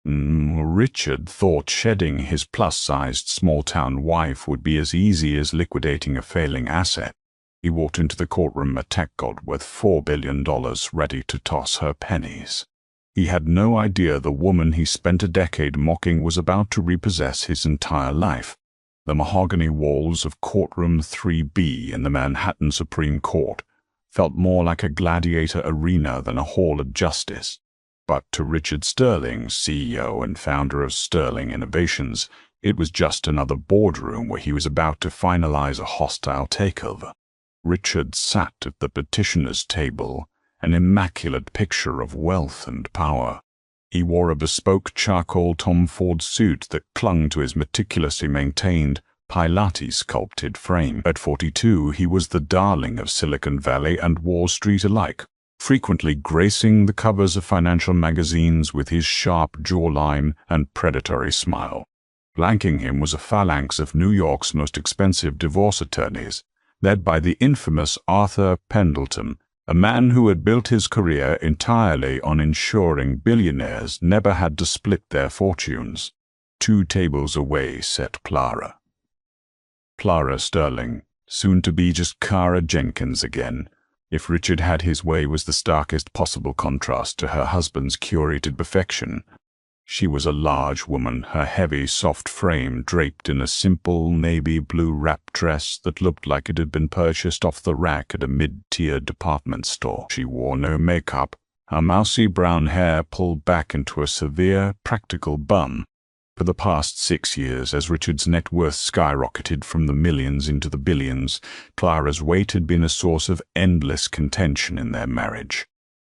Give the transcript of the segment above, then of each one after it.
Richard thought shedding his plus-sized small-town wife would be as easy as liquidating a failing asset. He walked into the courtroom, a tech god worth $4 billion, ready to toss her pennies. He had no idea the woman he spent a decade mocking was about to repossess his entire life. The mahogany walls of Courtroom 3B in the Manhattan Supreme Court felt more like a gladiator arena than a hall of justice. But to Richard Sterling, CEO and founder of Sterling Innovations, it was just another boardroom where he was about to finalize a hostile takeover. Richard sat at the petitioner's table, an immaculate picture of wealth and power. He wore a bespoke charcoal Tom Ford suit that clung to his meticulously maintained, Pilates-sculpted frame. At 42, he was the darling of Silicon Valley and Wall Street alike, frequently gracing the covers of financial magazines with his sharp jawline and predatory smile. Flanking him was a phalanx of New York's most expensive divorce attorneys, led by the infamous Arthur Pendleton, a man who had built his career entirely on ensuring billionaires never had to split their fortunes. 2 tables away sat Clara. Clara Sterling, soon to be just Kara Jenkins again. If Richard had his way, was the starkest possible contrast to her husband's curated perfection. She was a large woman, her heavy, soft frame draped in a simple navy blue wrap dress that looked like it had been purchased off the rack at a mid-tier department store. She wore no makeup, her mousy brown hair pulled back into a severe, practical bun. For the past 6 years, as Richard's net worth skyrocketed from the millions into the billions, Clara's weight had been a source of endless contention in their marriage.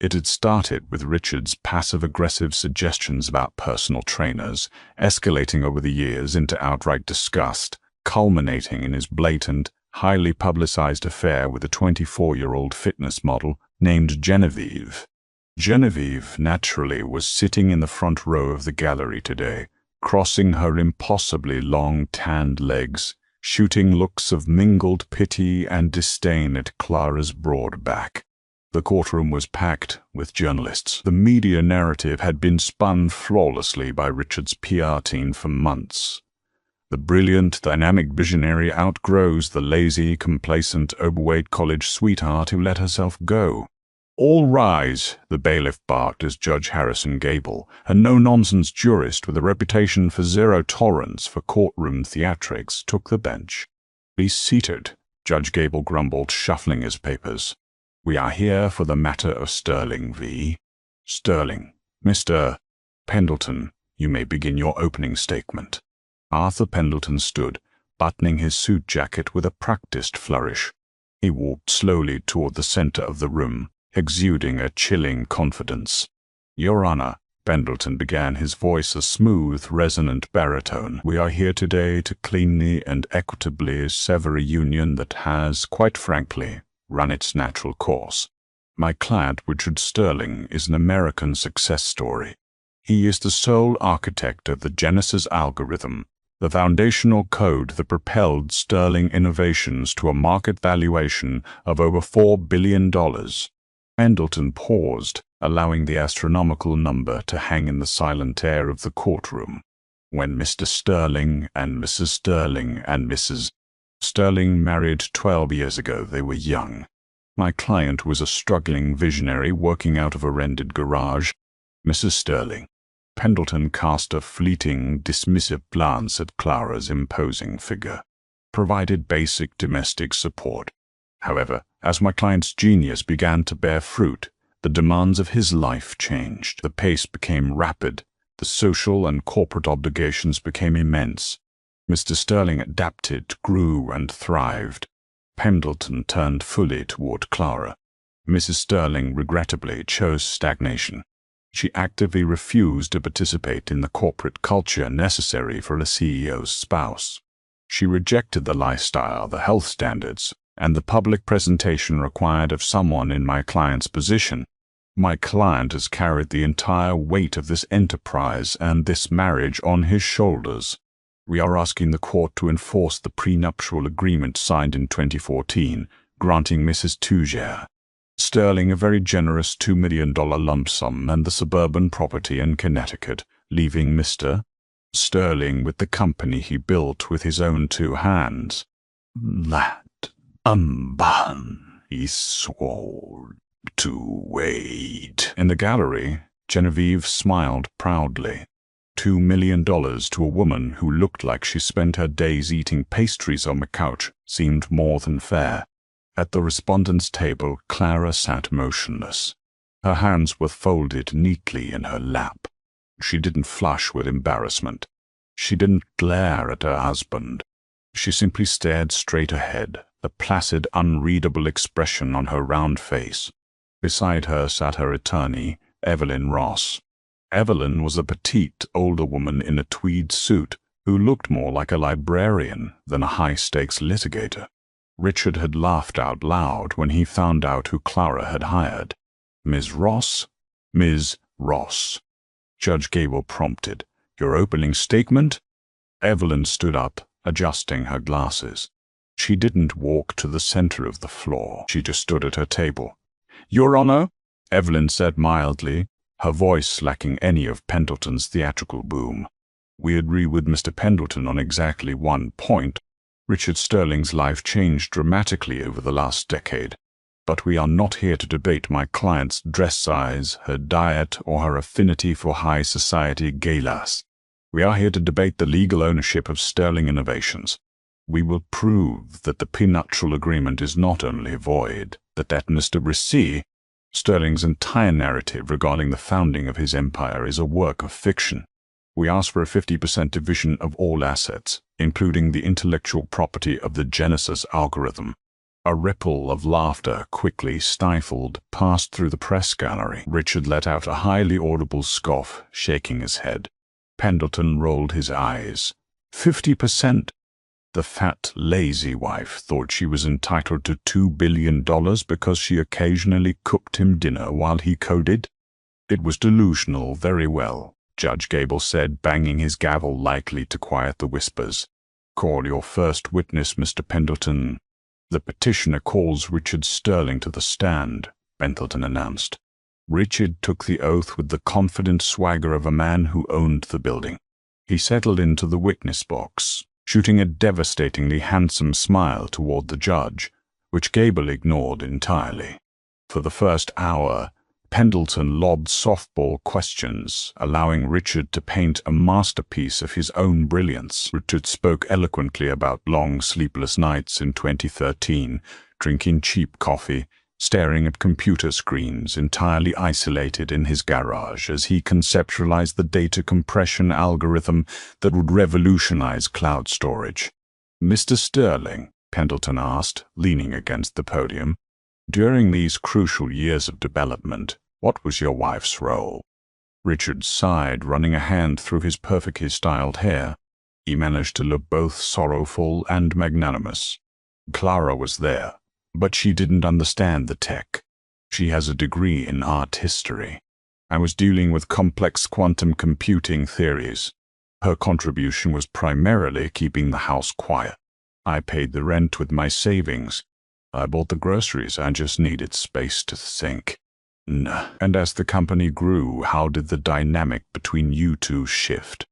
It had started with Richard's passive-aggressive suggestions about personal trainers, escalating over the years into outright disgust, culminating in his blatant, highly publicized affair with a 24-year-old fitness model named Genevieve. Genevieve, naturally, was sitting in the front row of the gallery today, crossing her impossibly long tanned legs, shooting looks of mingled pity and disdain at Clara's broad back. The courtroom was packed with journalists. The media narrative had been spun flawlessly by Richard's PR team for months. The brilliant, dynamic visionary outgrows the lazy, complacent, overweight college sweetheart who let herself go. "All rise," the bailiff barked as Judge Harrison Gable, a no-nonsense jurist with a reputation for zero tolerance for courtroom theatrics, took the bench. "Be seated," Judge Gable grumbled, shuffling his papers. "We are here for the matter of Sterling v. Sterling. Mr. Pendleton, you may begin your opening statement." Arthur Pendleton stood, buttoning his suit jacket with a practiced flourish. He walked slowly toward the center of the room, exuding a chilling confidence. "Your Honor," Pendleton began, his voice a smooth, resonant baritone, "we are here today to cleanly and equitably sever a union that has, quite frankly, run its natural course. My client, Richard Sterling, is an American success story. He is the sole architect of the Genesis algorithm, the foundational code that propelled Sterling Innovations to a market valuation of over $4 billion. Pendleton paused, allowing the astronomical number to hang in the silent air of the courtroom. When Mr. Sterling and Mrs. Sterling and Mrs. Sterling married 12 years ago, they were young. My client was a struggling visionary working out of a rented garage. Mrs. Sterling. Pendleton cast a fleeting, dismissive glance at Clara's imposing figure. Provided basic domestic support. However, as my client's genius began to bear fruit, the demands of his life changed. The pace became rapid. The social and corporate obligations became immense. Mr. Sterling adapted, grew, and thrived. Pendleton turned fully toward Clara. Mrs. Sterling regrettably chose stagnation. She actively refused to participate in the corporate culture necessary for a CEO's spouse. She rejected the lifestyle, the health standards, and the public presentation required of someone in my client's position. My client has carried the entire weight of this enterprise and this marriage on his shoulders. We are asking the court to enforce the prenuptial agreement signed in 2014, granting Mrs. Tougere Sterling a very generous $2 million lump sum and the suburban property in Connecticut, leaving Mr. Sterling with the company he built with his own 2 hands. That unban he swore to Wade. In the gallery, Genevieve smiled proudly. $2 million to a woman who looked like she spent her days eating pastries on the couch seemed more than fair. At the respondent's table, Clara sat motionless. Her hands were folded neatly in her lap. She didn't flush with embarrassment. She didn't glare at her husband. She simply stared straight ahead, the placid, unreadable expression on her round face. Beside her sat her attorney, Evelyn Ross. Evelyn was a petite, older woman in a tweed suit who looked more like a librarian than a high-stakes litigator. Richard had laughed out loud when he found out who Clara had hired. "Ms. Ross?" "Ms. Ross," Judge Gable prompted. "Your opening statement?" Evelyn stood up, adjusting her glasses. She didn't walk to the center of the floor. She just stood at her table. "Your Honor," Evelyn said mildly, her voice lacking any of Pendleton's theatrical boom. "We agree with Mr. Pendleton on exactly one point. Richard Sterling's life changed dramatically over the last decade. But we are not here to debate my client's dress size, her diet, or her affinity for high society galas. We are here to debate the legal ownership of Sterling Innovations. We will prove that the prenuptial agreement is not only void, but that Mr. Ricci, Sterling's entire narrative regarding the founding of his empire, is a work of fiction. We ask for a 50% division of all assets, including the intellectual property of the Genesis algorithm." A ripple of laughter, quickly stifled, passed through the press gallery. Richard let out a highly audible scoff, shaking his head. Pendleton rolled his eyes. 50%? The fat, lazy wife thought she was entitled to $2 billion because she occasionally cooked him dinner while he coded? It was delusional, very well, Judge Gable said, banging his gavel lightly to quiet the whispers. "Call your first witness, Mr. Pendleton." "The petitioner calls Richard Sterling to the stand," Pendleton announced. Richard took the oath with the confident swagger of a man who owned the building. He settled into the witness box, shooting a devastatingly handsome smile toward the judge, which Gable ignored entirely. For the first hour, Pendleton lobbed softball questions, allowing Richard to paint a masterpiece of his own brilliance. Richard spoke eloquently about long, sleepless nights in 2013, drinking cheap coffee, staring at computer screens entirely isolated in his garage as he conceptualized the data compression algorithm that would revolutionize cloud storage. "Mr. Sterling," Pendleton asked, leaning against the podium, "during these crucial years of development, what was your wife's role?" Richard sighed, running a hand through his perfectly styled hair. He managed to look both sorrowful and magnanimous. "Clara was there, but she didn't understand the tech. She has a degree in art history. I was dealing with complex quantum computing theories. Her contribution was primarily keeping the house quiet. I paid the rent with my savings. I bought the groceries. I just needed space to think." "And as the company grew, how did the dynamic between you two shift?"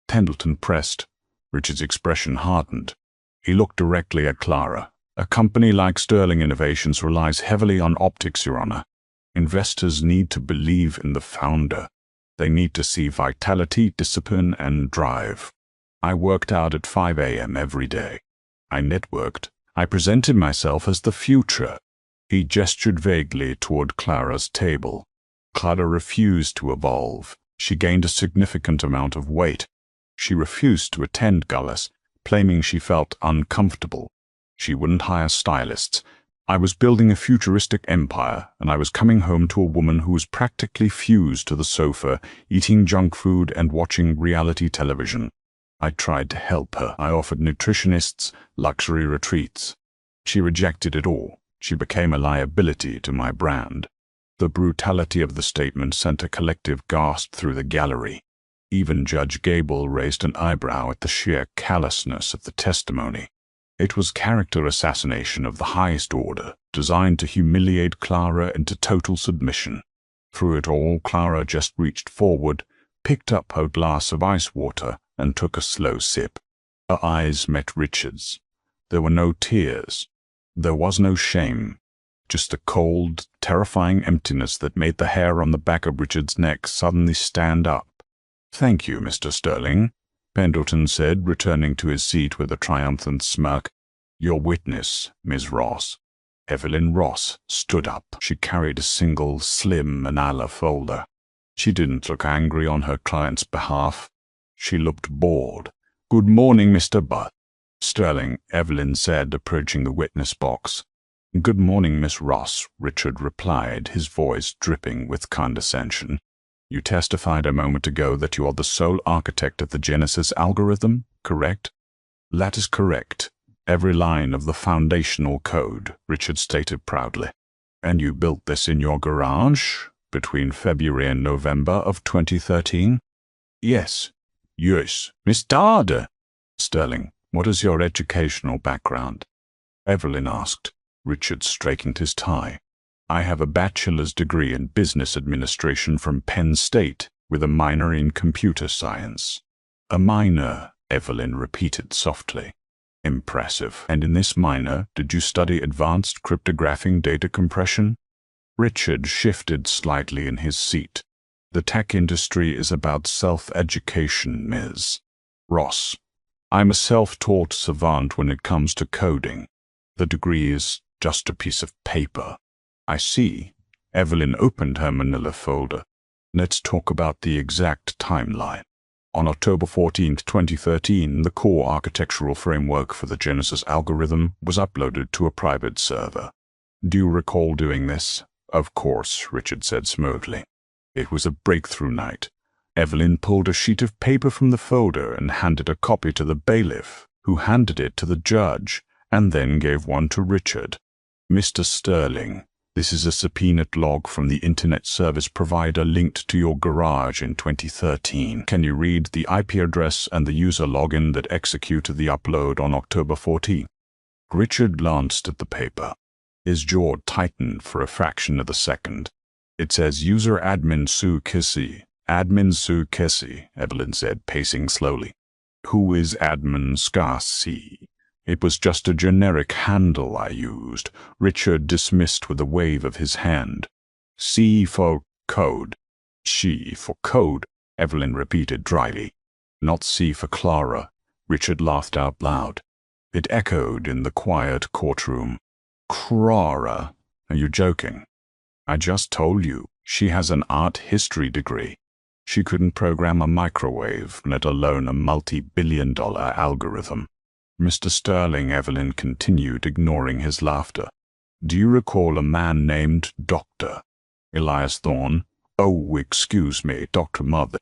Pendleton pressed. Richard's expression hardened. He looked directly at Clara. "A company like Sterling Innovations relies heavily on optics, Your Honor. Investors need to believe in the founder. They need to see vitality, discipline, and drive. I worked out at 5 a.m. every day. I networked. I presented myself as the future." He gestured vaguely toward Clara's table. Clara refused to evolve. She gained a significant amount of weight. She refused to attend galas, claiming she felt uncomfortable. She wouldn't hire stylists. I was building a futuristic empire, and I was coming home to a woman who was practically fused to the sofa, eating junk food and watching reality television. I tried to help her. I offered nutritionists, luxury retreats. She rejected it all. She became a liability to my brand. The brutality of the statement sent a collective gasp through the gallery. Even Judge Gable raised an eyebrow at the sheer callousness of the testimony. It was character assassination of the highest order, designed to humiliate Clara into total submission. Through it all, Clara just reached forward, picked up her glass of ice water and took a slow sip. Her eyes met Richard's. There were no tears. There was no shame. Just a cold, terrifying emptiness that made the hair on the back of Richard's neck suddenly stand up. "Thank you, Mr. Sterling," Pendleton said, returning to his seat with a triumphant smirk. "Your witness, Miss Ross." Evelyn Ross stood up. She carried a single, slim manila folder. She didn't look angry on her client's behalf. She looked bored. "Good morning, Mr. Butt." "Sterling," Evelyn said, approaching the witness box. "Good morning, Miss Ross," Richard replied, his voice dripping with condescension. "You testified a moment ago that you are the sole architect of the Genesis algorithm, correct?" "That is correct. Every line of the foundational code," Richard stated proudly. "And you built this in your garage between February and November of 2013? "Yes." "Yes, Miss Darder." "Sterling, what is your educational background?" Evelyn asked. Richard straightened his tie. "I have a bachelor's degree in business administration from Penn State with a minor in computer science." "A minor," Evelyn repeated softly. "Impressive. And in this minor, did you study advanced cryptographing data compression?" Richard shifted slightly in his seat. "The tech industry is about self-education, Ms. Ross. I'm a self-taught savant when it comes to coding. The degree is just a piece of paper." "I see." Evelyn opened her manila folder. "Let's talk about the exact timeline. On October 14, 2013, the core architectural framework for the Genesis algorithm was uploaded to a private server. Do you recall doing this?" "Of course," Richard said smoothly. "It was a breakthrough night." Evelyn pulled a sheet of paper from the folder and handed a copy to the bailiff, who handed it to the judge, and then gave one to Richard. "Mr. Sterling, this is a subpoenaed log from the internet service provider linked to your garage in 2013. Can you read the IP address and the user login that executed the upload on October 14? Richard glanced at the paper. His jaw tightened for a fraction of a second. "It says user admin Sue Kissy." "Admin Sue Kissy," Evelyn said, pacing slowly. "Who is admin Scarcy?" "It was just a generic handle I used," Richard dismissed with a wave of his hand. "C for code." "C for code," Evelyn repeated dryly. "Not C for Clara," Richard laughed out loud. It echoed in the quiet courtroom. "Clara? Are you joking?" "I just told you, she has an art history degree. She couldn't program a microwave, let alone a multi-billion-dollar algorithm." "Mr. Sterling," Evelyn continued, ignoring his laughter, "do you recall a man named Dr. Elias Thorne?" "Oh, excuse me, Dr. Mother."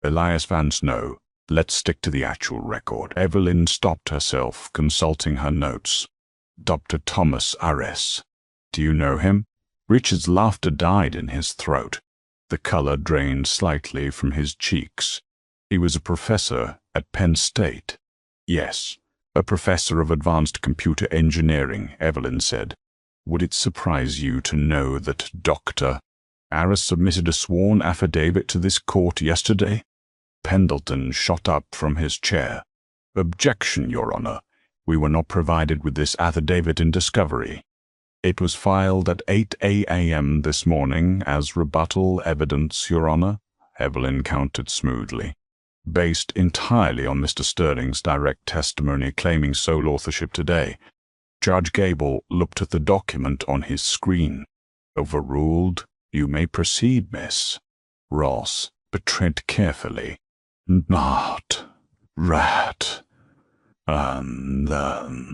"Elias Van Snow. Let's stick to the actual record." Evelyn stopped herself, consulting her notes. "Dr. Thomas Ares. Do you know him?" Richard's laughter died in his throat. The color drained slightly from his cheeks. "He was a professor at Penn State." "Yes, a professor of advanced computer engineering," Evelyn said. "Would it surprise you to know that Dr. Aris submitted a sworn affidavit to this court yesterday?" Pendleton shot up from his chair. "Objection, Your Honor. We were not provided with this affidavit in discovery. It was filed at 8 a.m. this morning as rebuttal evidence, Your Honor," Evelyn countered smoothly. "Based entirely on Mr. Sterling's direct testimony claiming sole authorship today." Judge Gable looked at the document on his screen. "Overruled. You may proceed, Miss Ross, but tread carefully. Not rat.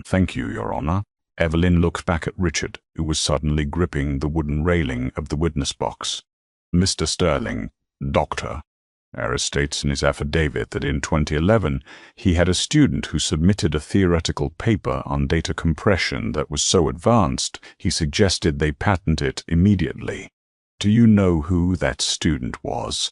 Thank you, Your Honor." Evelyn looked back at Richard, who was suddenly gripping the wooden railing of the witness box. "Mr. Sterling, Doctor, Aris states in his affidavit that in 2011 he had a student who submitted a theoretical paper on data compression that was so advanced he suggested they patent it immediately. Do you know who that student was?"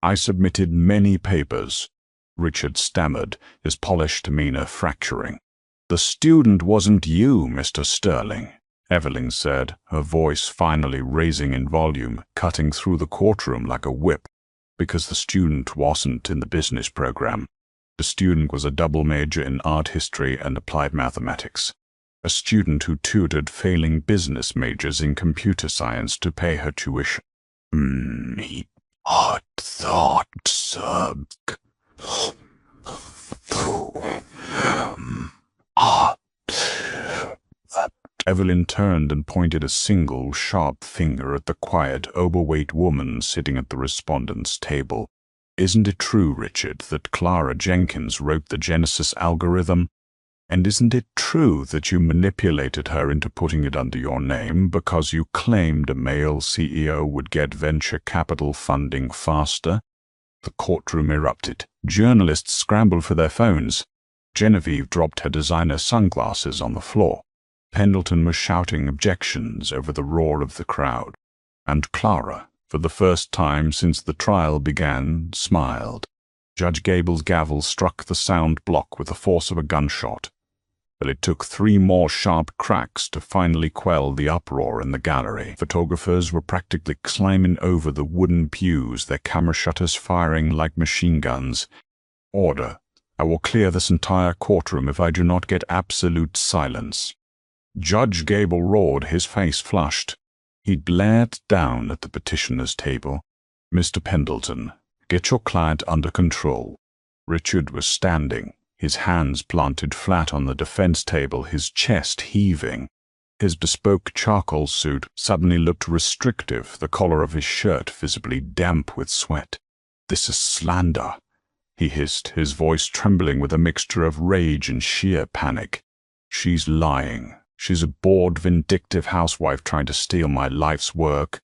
"I submitted many papers," Richard stammered, his polished demeanor fracturing. "The student wasn't you, Mr. Sterling," Evelyn said, her voice finally raising in volume, cutting through the courtroom like a whip. because the student wasn't in the business program. The student was a double major in art history and applied mathematics. A student who tutored failing business majors in computer science to pay her tuition. Evelyn turned and pointed a single, sharp finger at the quiet, overweight woman sitting at the respondent's table. Isn't it true, Richard, that Clara Jenkins wrote the Genesis algorithm? And isn't it true that you manipulated her into putting it under your name because you claimed a male CEO would get venture capital funding faster? The courtroom erupted. Journalists scrambled for their phones. Genevieve dropped her designer sunglasses on the floor. Pendleton was shouting objections over the roar of the crowd. And Clara, for the first time since the trial began, smiled. Judge Gable's gavel struck the sound block with the force of a gunshot. But it took 3 more sharp cracks to finally quell the uproar in the gallery. Photographers were practically climbing over the wooden pews, their camera shutters firing like machine guns. Order. I will clear this entire courtroom if I do not get absolute silence. Judge Gable roared, his face flushed. He glared down at the petitioner's table. Mr. Pendleton, get your client under control. Richard was standing, his hands planted flat on the defense table, his chest heaving. His bespoke charcoal suit suddenly looked restrictive, the collar of his shirt visibly damp with sweat. "This is slander," he hissed, his voice trembling with a mixture of rage and sheer panic. "She's lying. She's a bored, vindictive housewife trying to steal my life's work."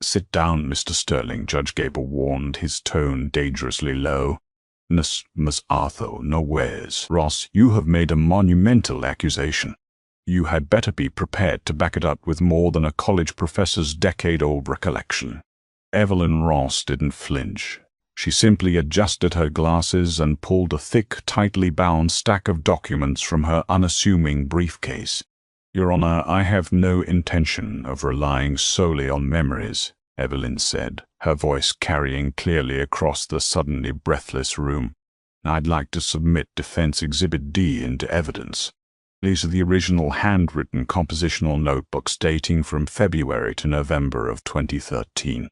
"Sit down, Mr. Sterling," Judge Gable warned, his tone dangerously low. Miss Arthur, no ways. Ross, you have made a monumental accusation. You had better be prepared to back it up with more than a college professor's decade-old recollection." Evelyn Ross didn't flinch. She simply adjusted her glasses and pulled a thick, tightly bound stack of documents from her unassuming briefcase. "Your Honor, I have no intention of relying solely on memories," Evelyn said, her voice carrying clearly across the suddenly breathless room. "I'd like to submit Defense Exhibit D into evidence. These are the original handwritten compositional notebooks dating from February to November of 2013.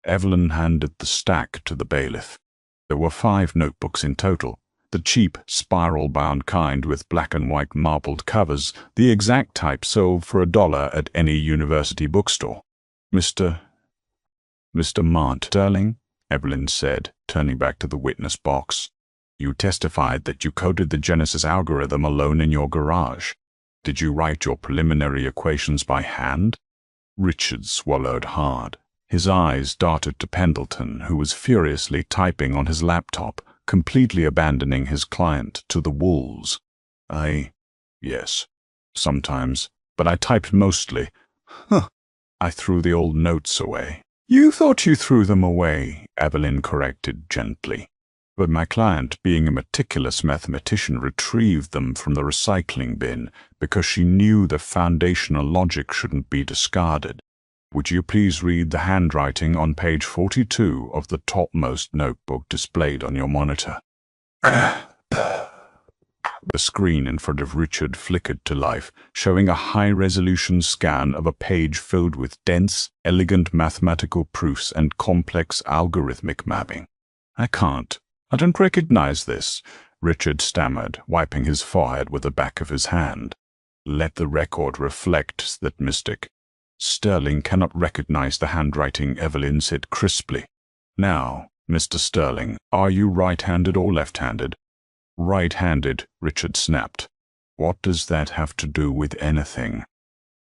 Evelyn handed the stack to the bailiff. There were 5 notebooks in total. The cheap, spiral-bound kind with black and white marbled covers, the exact type sold for $1 at any university bookstore. Mr. Mont Sterling," Evelyn said, turning back to the witness box. "You testified that you coded the Genesis algorithm alone in your garage. Did you write your preliminary equations by hand?" Richard swallowed hard. His eyes darted to Pendleton, who was furiously typing on his laptop, completely abandoning his client to the wolves. Yes, sometimes, but I typed mostly." "Huh." "I threw the old notes away." "You thought you threw them away," Evelyn corrected gently. "But my client, being a meticulous mathematician, retrieved them from the recycling bin because she knew the foundational logic shouldn't be discarded. Would you please read the handwriting on page 42 of the topmost notebook displayed on your monitor?" The screen in front of Richard flickered to life, showing a high-resolution scan of a page filled with dense, elegant mathematical proofs and complex algorithmic mapping. I don't recognize this," Richard stammered, wiping his forehead with the back of his hand. "Let the record reflect that Mr. Sterling cannot recognize the handwriting," Evelyn said crisply. "Now, Mr. Sterling, are you right-handed or left-handed?" "Right-handed," Richard snapped. "What does that have to do with anything?"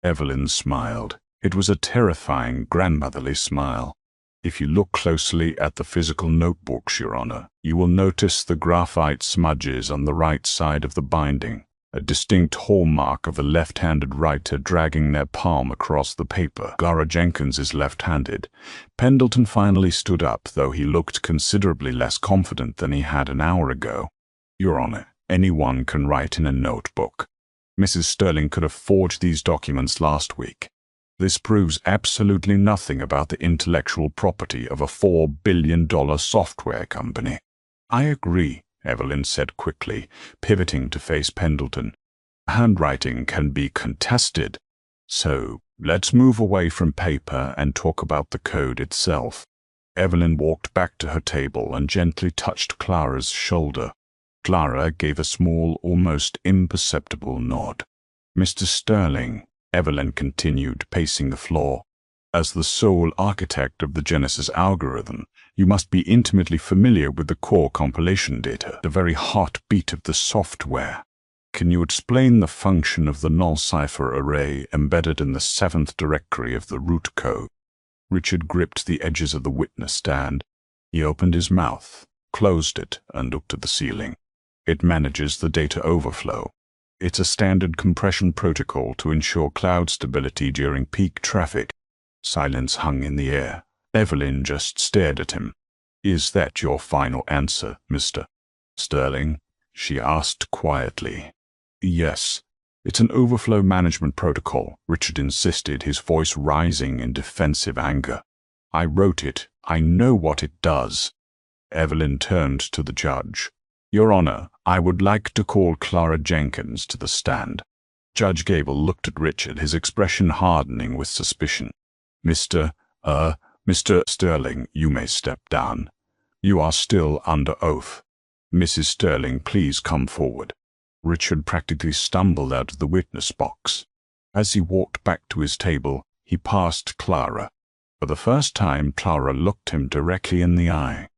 Evelyn smiled. It was a terrifying, grandmotherly smile. "If you look closely at the physical notebooks, Your Honor, you will notice the graphite smudges on the right side of the binding, a distinct hallmark of a left-handed writer dragging their palm across the paper. Clara Jenkins is left-handed." Pendleton finally stood up, though he looked considerably less confident than he had an hour ago. "Your Honor, anyone can write in a notebook. Mrs. Sterling could have forged these documents last week. This proves absolutely nothing about the intellectual property of a $4 billion software company. I agree, Evelyn said quickly, pivoting to face Pendleton. Handwriting can be contested. So, let's move away from paper and talk about the code itself. Evelyn walked back to her table and gently touched Clara's shoulder. Clara gave a small, almost imperceptible nod. Mr. Sterling, Evelyn continued, pacing the floor. As the sole architect of the Genesis algorithm, you must be intimately familiar with the core compilation data, the very heartbeat of the software. Can you explain the function of the null cipher array embedded in the 7th directory of the root code? Richard gripped the edges of the witness stand. He opened his mouth, closed it, and looked at the ceiling. It manages the data overflow. It's a standard compression protocol to ensure cloud stability during peak traffic. Silence hung in the air. Evelyn just stared at him. Is that your final answer, Mr. Sterling? She asked quietly. Yes. It's an overflow management protocol, Richard insisted, his voice rising in defensive anger. I wrote it. I know what it does. Evelyn turned to the judge. Your Honor, I would like to call Clara Jenkins to the stand. Judge Gable looked at Richard, his expression hardening with suspicion. Mr. Sterling, you may step down. You are still under oath. Mrs. Sterling, please come forward. Richard practically stumbled out of the witness box. As he walked back to his table, he passed Clara. For the first time, Clara looked him directly in the eye.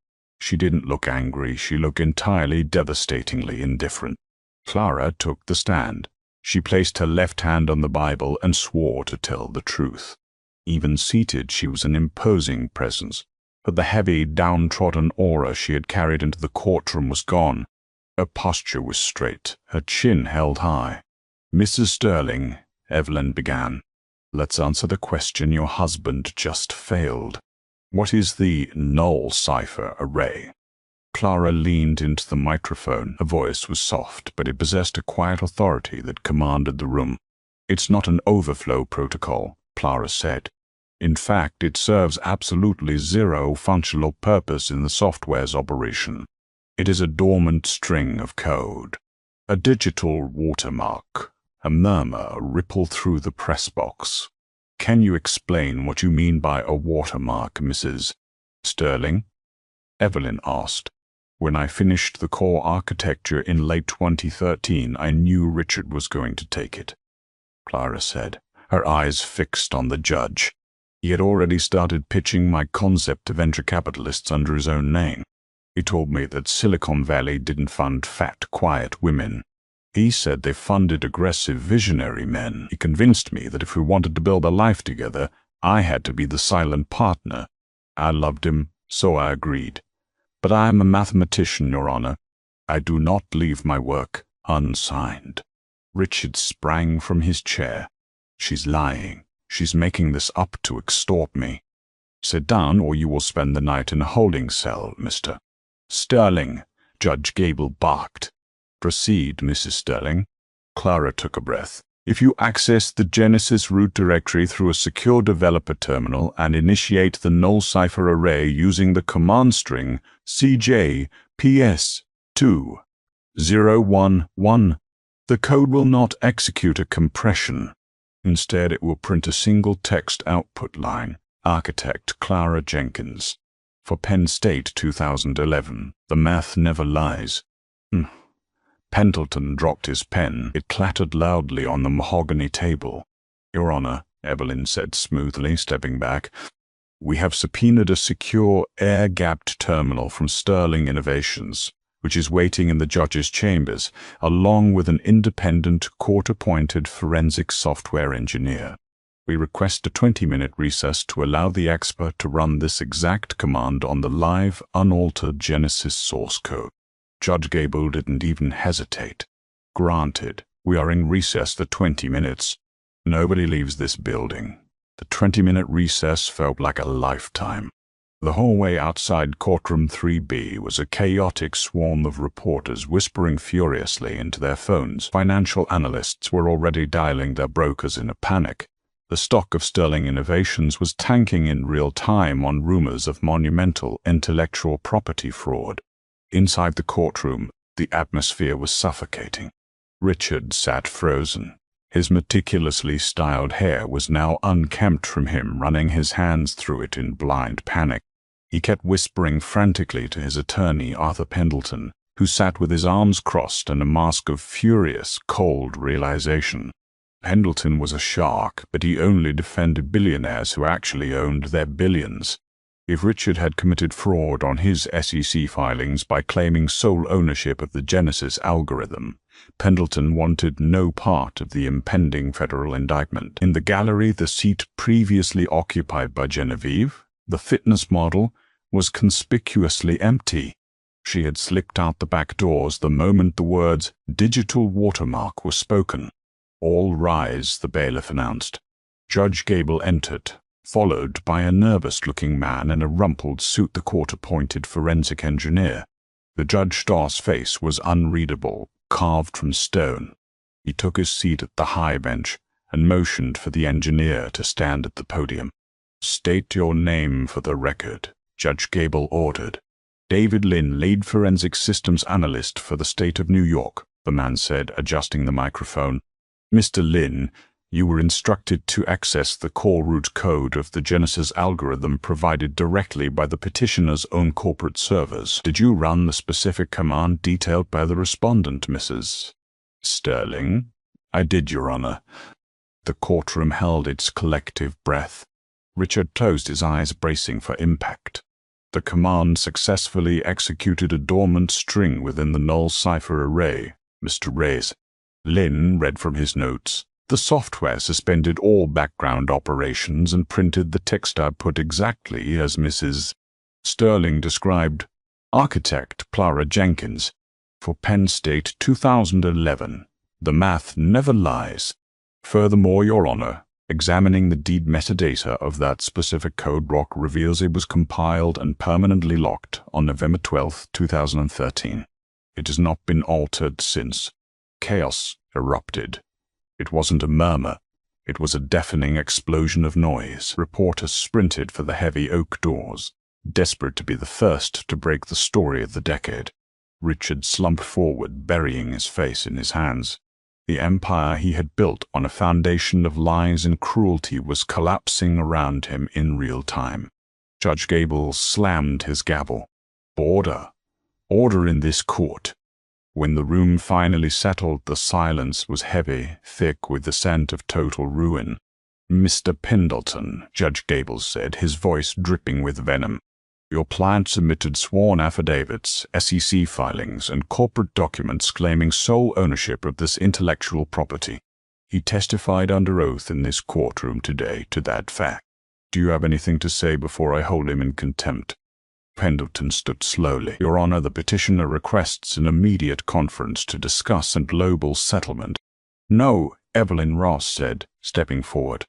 She didn't look angry, she looked entirely devastatingly indifferent. Clara took the stand. She placed her left hand on the Bible and swore to tell the truth. Even seated, she was an imposing presence, but the heavy, downtrodden aura she had carried into the courtroom was gone. Her posture was straight, her chin held high. Mrs. Sterling, Evelyn began, let's answer the question your husband just failed. What is the null cipher array? Clara leaned into the microphone. Her voice was soft, but it possessed a quiet authority that commanded the room. It's not an overflow protocol, Clara said. In fact, it serves absolutely zero functional purpose in the software's operation. It is a dormant string of code. A digital watermark. A murmur, a ripple through the press box. Can you explain what you mean by a watermark, Mrs. Sterling? Evelyn asked. When I finished the core architecture in late 2013, I knew Richard was going to take it, Clara said, her eyes fixed on the judge. He had already started pitching my concept to venture capitalists under his own name. He told me that Silicon Valley didn't fund fat, quiet women. He said they funded aggressive, visionary men. He convinced me that if we wanted to build a life together, I had to be the silent partner. I loved him, so I agreed. But I am a mathematician, Your Honor. I do not leave my work unsigned. Richard sprang from his chair. She's lying. She's making this up to extort me. Sit down, or you will spend the night in a holding cell, Mr. Sterling, Judge Gable barked. Proceed, Mrs. Sterling. Clara took a breath. If you access the Genesis root directory through a secure developer terminal and initiate the null cipher array using the command string CJPS2011, the code will not execute a compression. Instead, it will print a single text output line. Architect Clara Jenkins. For Penn State 2011. The math never lies. Pendleton dropped his pen. It clattered loudly on the mahogany table. Your Honor, Evelyn said smoothly, stepping back, we have subpoenaed a secure, air-gapped terminal from Sterling Innovations, which is waiting in the judge's chambers, along with an independent, court-appointed forensic software engineer. We request a 20-minute recess to allow the expert to run this exact command on the live, unaltered Genesis source code. Judge Gable didn't even hesitate. Granted, we are in recess for 20 minutes. Nobody leaves this building. The 20-minute recess felt like a lifetime. The hallway outside Courtroom 3B was a chaotic swarm of reporters whispering furiously into their phones. Financial analysts were already dialing their brokers in a panic. The stock of Sterling Innovations was tanking in real time on rumors of monumental intellectual property fraud. Inside the courtroom, the atmosphere was suffocating. Richard sat frozen. His meticulously styled hair was now unkempt from him running his hands through it in blind panic. He kept whispering frantically to his attorney, Arthur Pendleton, who sat with his arms crossed and a mask of furious, cold realization. Pendleton was a shark, but he only defended billionaires who actually owned their billions. If Richard had committed fraud on his SEC filings by claiming sole ownership of the Genesis algorithm, Pendleton wanted no part of the impending federal indictment. In the gallery, the seat previously occupied by Genevieve, the fitness model, was conspicuously empty. She had slipped out the back doors the moment the words "digital watermark" were spoken. "All rise," the bailiff announced. Judge Gable entered, followed by a nervous-looking man in a rumpled suit, the court-appointed forensic engineer. The Judge Starr's face was unreadable, carved from stone. He took his seat at the high bench and motioned for the engineer to stand at the podium. "State your name for the record," Judge Gable ordered. "David Lynn, lead forensic systems analyst for the state of New York," the man said, adjusting the microphone. "Mr. Lynn, you were instructed to access the call route code of the Genesis algorithm provided directly by the petitioner's own corporate servers. Did you run the specific command detailed by the respondent, Mrs. Sterling?" "I did, Your Honor." The courtroom held its collective breath. Richard closed his eyes, bracing for impact. The command successfully executed a dormant string within the null cipher array, Mr. Reyes. Lynn read from his notes. The software suspended all background operations and printed the text output exactly as Mrs. Sterling described. Architect Clara Jenkins. For Penn State 2011. The math never lies. Furthermore, Your Honor, examining the deed metadata of that specific code block reveals it was compiled and permanently locked on November 12, 2013. It has not been altered since. Chaos erupted. It wasn't a murmur. It was a deafening explosion of noise. Reporters sprinted for the heavy oak doors, desperate to be the first to break the story of the decade. Richard slumped forward, burying his face in his hands. The empire he had built on a foundation of lies and cruelty was collapsing around him in real time. Judge Gable slammed his gavel. "Order. Order in this court." When the room finally settled, the silence was heavy, thick with the scent of total ruin. "Mr. Pendleton," Judge Gable said, his voice dripping with venom, "your client submitted sworn affidavits, SEC filings, and corporate documents claiming sole ownership of this intellectual property. He testified under oath in this courtroom today to that fact. Do you have anything to say before I hold him in contempt?" Pendleton stood slowly. "Your Honor, the petitioner requests an immediate conference to discuss a global settlement." "No," Evelyn Ross said, stepping forward.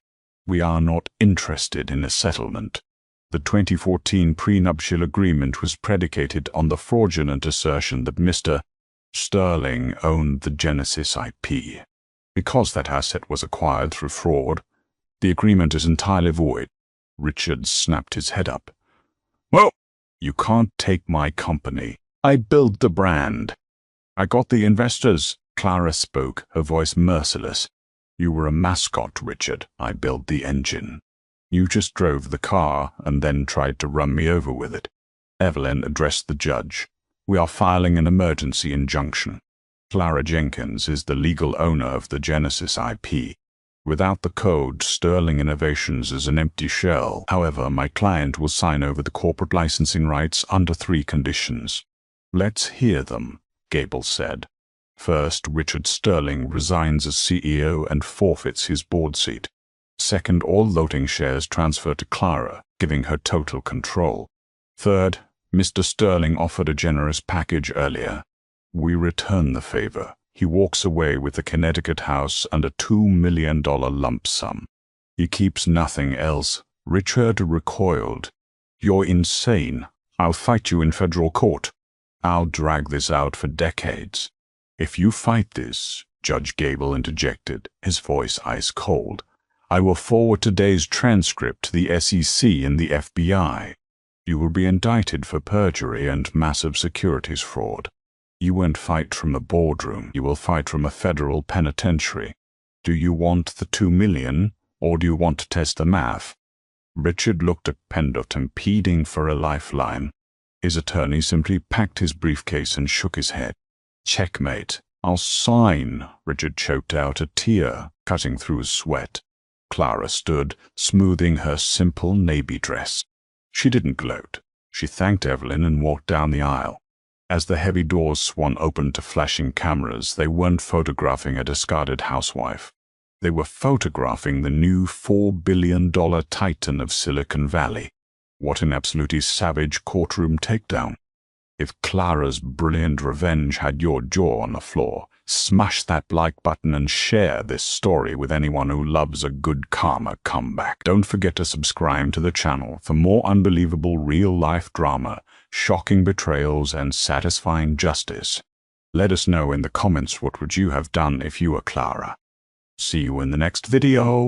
"We are not interested in a settlement. The 2014 prenuptial agreement was predicated on the fraudulent assertion that Mr. Sterling owned the Genesis IP. Because that asset was acquired through fraud, the agreement is entirely void." Richard snapped his head up. "Well, you can't take my company. I built the brand. I got the investors." Clara spoke, her voice merciless. "You were a mascot, Richard. I built the engine. You just drove the car and then tried to run me over with it." Evelyn addressed the judge. "We are filing an emergency injunction. Clara Jenkins is the legal owner of the Genesis IP. Without the code, Sterling Innovations is an empty shell. However, my client will sign over the corporate licensing rights under 3 conditions." "Let's hear them," Gable said. "First, Richard Sterling resigns as CEO and forfeits his board seat. Second, all voting shares transfer to Clara, giving her total control. Third, Mr. Sterling offered a generous package earlier. We return the favor. He walks away with the Connecticut house and a $2 million lump sum. He keeps nothing else." Richard recoiled. "You're insane. I'll fight you in federal court. I'll drag this out for decades." "If you fight this," Judge Gable interjected, his voice ice cold, I will forward today's transcript to the SEC and the FBI. You will be indicted for perjury and massive securities fraud. You won't fight from a boardroom. You will fight from a federal penitentiary. Do you want the $2 million, or do you want to test the math? Richard looked at Pendleton, pleading for a lifeline. His attorney simply packed his briefcase and shook his head. Checkmate. I'll sign. Richard choked out a tear, cutting through his sweat. Clara stood, smoothing her simple navy dress. She didn't gloat. She thanked Evelyn and walked down the aisle. As the heavy doors swung open to flashing cameras, they weren't photographing a discarded housewife. They were photographing the new $4 billion titan of Silicon Valley. What an absolutely savage courtroom takedown. If Clara's brilliant revenge had your jaw on the floor, smash that like button and share this story with anyone who loves a good karma comeback. Don't forget to subscribe to the channel for more unbelievable real-life drama, shocking betrayals, and satisfying justice. Let us know in the comments what would you have done if you were Clara. See you in the next video.